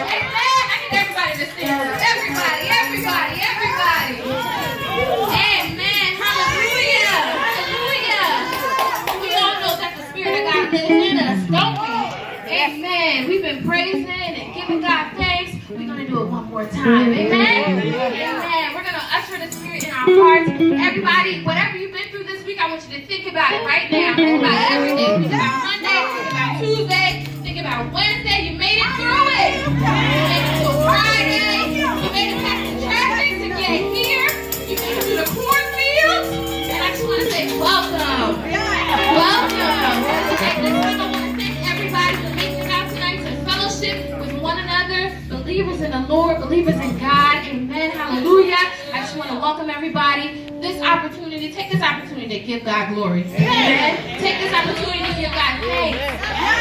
I need everybody to sing. Everybody. Amen. Hallelujah. We all know that the Spirit of God lives in us, don't we? Amen. We've been praising and giving God thanks. We're going to do it one more time. Amen. We're going to usher the Spirit in our hearts. Everybody, whatever you've been through this week, I want you to think about it right now. Think about everything. Think about Monday. Think about Tuesday. Think about Wednesday. You made it through it. You made it to Friday. You made it past the traffic to get here. You made it through the cornfields. And I just want to say welcome. Welcome. At this time, I want to thank everybody for making it out tonight to fellowship with one another, believers in the Lord, believers in God. Amen. Hallelujah. I just want to welcome everybody. Take this opportunity to give God glory. Amen. Take this opportunity to give God thanks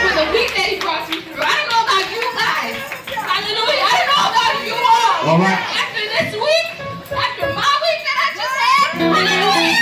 for the week that He brought you through. I don't know about you guys. Hallelujah. I don't know about you all. All right. After this week, after my week that I just had, hallelujah.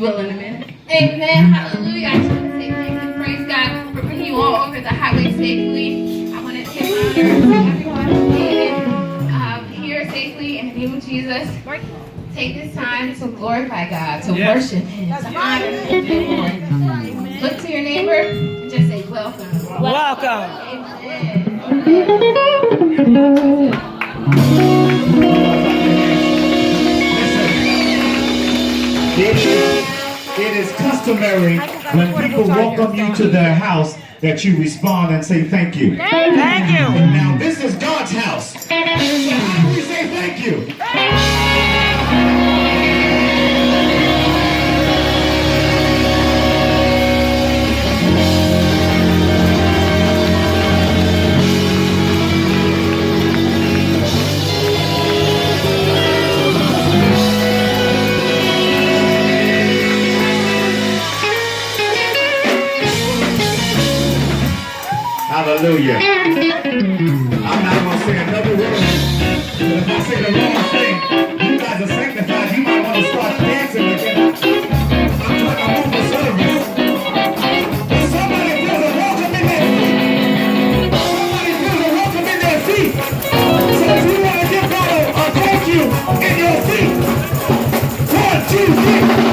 Will in a minute. Amen. Hallelujah. I just want to say thank you. Praise God for bringing you all over the highway safely. I want to give honor to everyone who made it here safely in the name of Jesus. Take this time to glorify God, to worship Him, to honor Him. Look to your neighbor and just say welcome. Welcome. Amen. It is customary when people welcome you to their house that you respond and say thank you. Thank you. Now this is God's house. So how do we say thank you? Hallelujah. I'm not going to say another word, but if I say the wrong thing, you guys are sanctified. You might want to start dancing again. I'm trying to move the service. But somebody feels a welcome in their feet. Somebody feels a welcome in their feet. So if you want to give God a thank you in your feet, 1, 2, 3.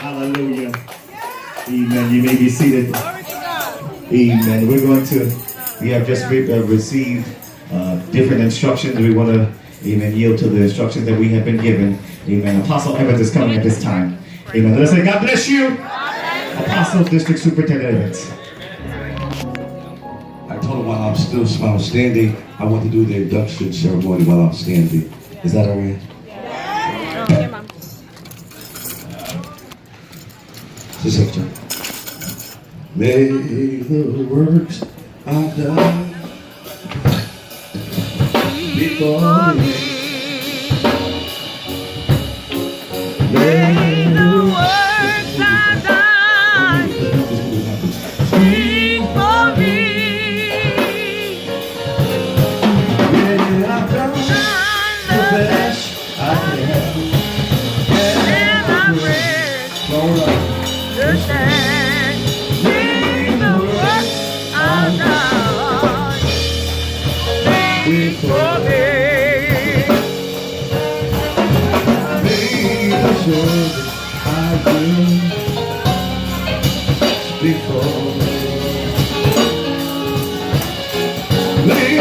Hallelujah. Amen. You may be seated. Amen. We have just received different instructions. We want to, amen, yield to the instructions that we have been given. Amen. Apostle Evans is coming at this time. Amen. Let's say, God bless you. Apostle District Superintendent Evans. while I'm standing, I want to do the induction ceremony while I'm standing. Is that all right? Okay, Mom. Just a may the works I've done before me. May the works I've done speak for me. Yeah, I've done the best I can. And I'm ready All right. to stand. May the works I've done speak for me. May the service I do speak for me. May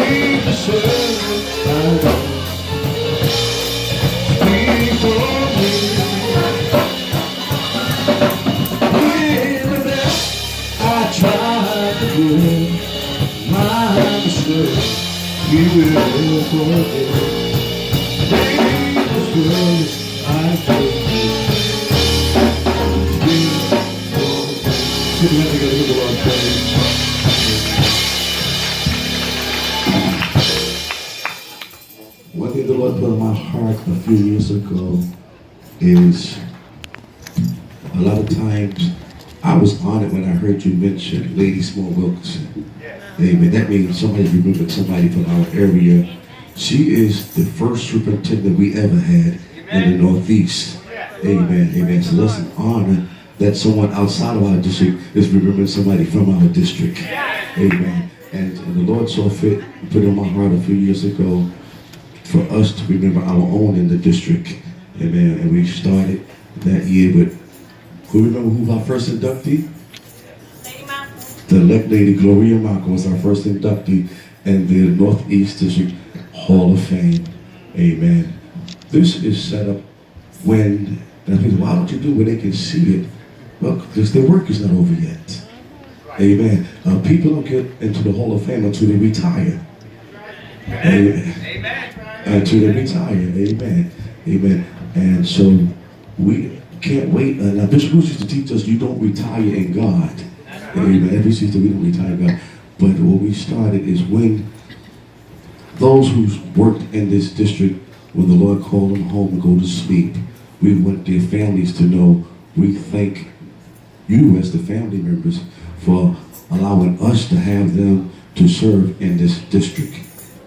the service I do speak for me. With that, I try to do my mistake. He will forgive. May the service I do. Sit down together with the Lord, praise. One thing the Lord put on my heart a few years ago is a lot of times I was honored when I heard you mention Lady Small Wilkerson. Amen. That means somebody remembered somebody from our area. She is the first superintendent we ever had in the Northeast. Amen. Amen. So that's an honor that someone outside of our district is remembering somebody from our district. Amen. And the Lord saw fit, put it on my heart a few years ago for us to remember our own in the district. Amen. And we started that year with, who remember who our first inductee? The elect Lady Gloria Marco was our first inductee in the Northeast District Hall of Fame. Amen. This is set up when, and people, why don't you do where they can see it? Well, because their work is not over yet. Amen. People don't get into the Hall of Fame until they retire. Amen. Until they retire. Amen. Amen. And so we can't wait. Now Bishop Bruce used to teach us you don't retire in God. Amen. Every season we don't retire in God. But what we started is when those who's worked in this district, when the Lord called them home to go to sleep, we want their families to know we thank you as the family members for allowing us to have them to serve in this district.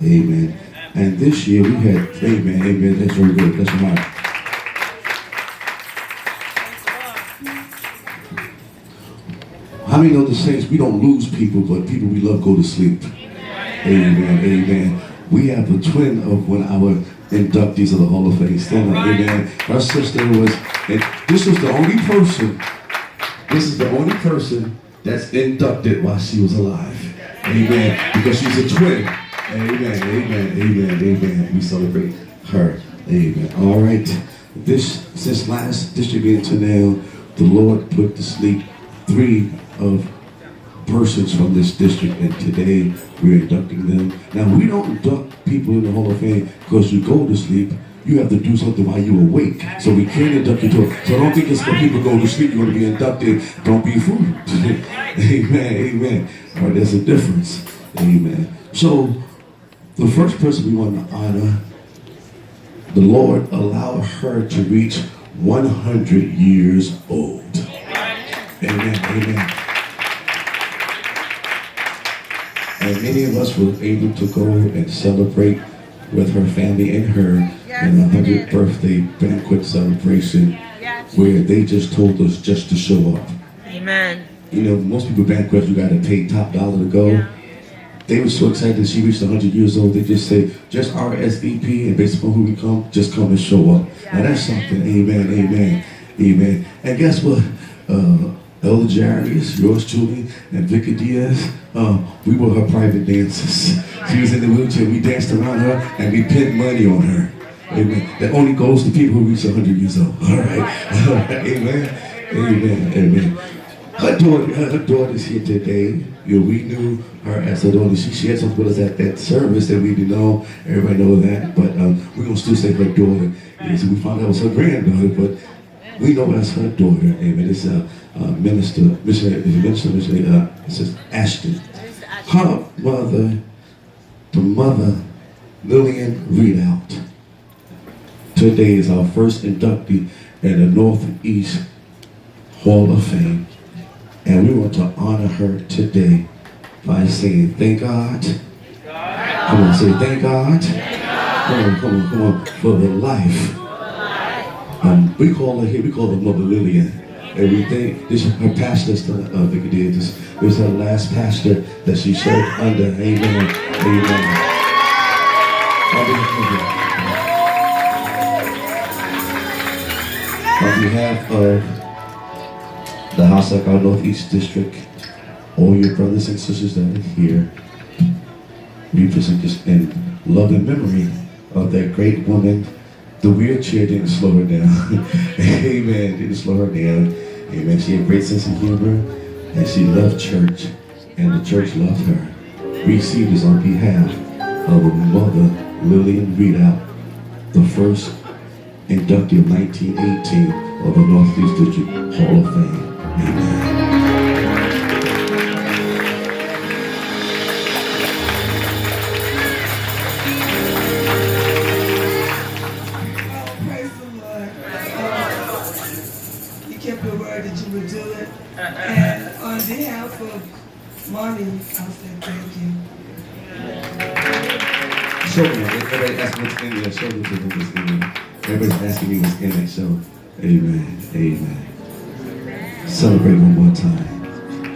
Amen. And this year we had, amen, amen, that's very good, that's right. How many know the saints, we don't lose people, but people we love go to sleep. Amen, amen. We have a twin of one of our inductees of the Hall of Fame. Stand up, amen. Her sister was, and this is the only person that's inducted while she was alive. Amen. Because she's a twin. Amen, amen, amen, amen. We celebrate her. Amen. All right. Since last district meeting to now, the Lord put to sleep 3 of persons from this district, and today we're inducting them. Now, we don't induct people in the Hall of Fame because you go to sleep. You have to do something while you're awake. So we can't induct you to it. So don't think it's when people go to sleep, you're going to be inducted. Don't be fooled. Amen, amen. All right, there's a difference. Amen. So the first person we want to honor, the Lord allowed her to reach 100 years old. Amen, amen. And many of us were able to go and celebrate with her family and her in a 100th birthday banquet celebration where they just told us just to show up. Amen. You know, most people banquets, you got to pay top dollar to go. Yeah. They were so excited that she reached 100 years old, they just say, just RSVP, and based upon who we come, just come and show up. Now that's something, amen, amen, amen. And guess what? Elder Jarius, yours truly, and Vicky Diaz, we were her private dancers. She was in the wheelchair, we danced around her, and we pinned money on her. Amen. That only goes to people who reach 100 years old. All right, amen, amen, amen. Her daughter's here today. You know, we knew her as a daughter. She shared something with us at that service that we didn't know. Everybody know that. But we're going to still say her daughter. Yeah, so we found out it was her granddaughter, but we know that's her daughter. Amen. It's missionary, it says Ashton. Her mother, the mother, Lillian Readout. Today is our first inductee in the Northeast Hall of Fame. And we want to honor her today by saying, thank God. Come on, say thank God. Come on, for the life. We call her here, we call her Mother Lillian. And we think, this is her pastor, Vicky did this. It was her last pastor that she served under. Amen. Amen. On behalf of the House of our Northeast District, all your brothers and sisters that are here, we present this in love and memory of that great woman. The wheelchair didn't slow her down. Amen. Didn't slow her down. Amen. She had a great sense of humor, and she loved church, and the church loved her. We receive this on behalf of Mother Lillian Readout, the first inductee of 1918 of the Northeast District Hall of Fame. Amen. Kept your word that you would do it. And on behalf of Mommy, I'll say thank you. Show me. Everybody asking what's in there. Show me what's in there. Everybody's asking me what's in it. So, amen. Amen. Celebrate one more time.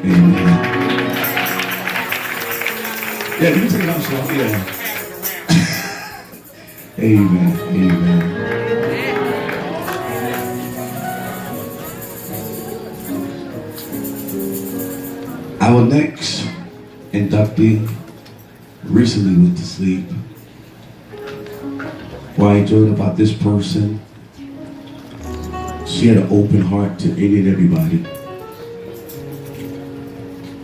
Amen. Yeah, you can take it out slow. Yeah. Amen. Amen. Our next inductee recently went to sleep. What I enjoyed about this person, she had an open heart to any and everybody.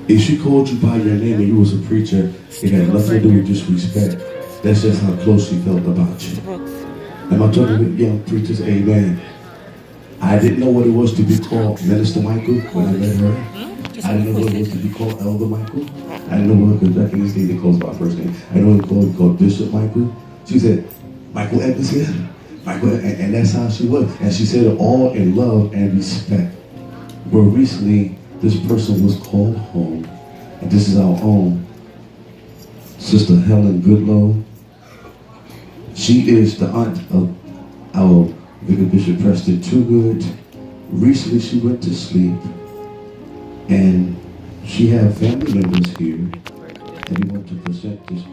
If she called you by your name and you was a preacher, it had nothing to do with disrespect. That's just how close she felt about you. Am I talking with young preachers? Amen. I didn't know what it was to be called Minister Michael when I met her. I didn't know what it was to be called Elder Michael. I didn't know what, because back in this day they called my first name. I didn't know what it was called Bishop Michael. She said, Michael Evans here. Michael, and that's how she was. And she said it all in love and respect. Well, recently, this person was called home. And this is our own Sister Helen Goodlow. She is the aunt of our Vicar Bishop Preston Toogood. Recently, she went to sleep. And she had family members here, and we want to present this.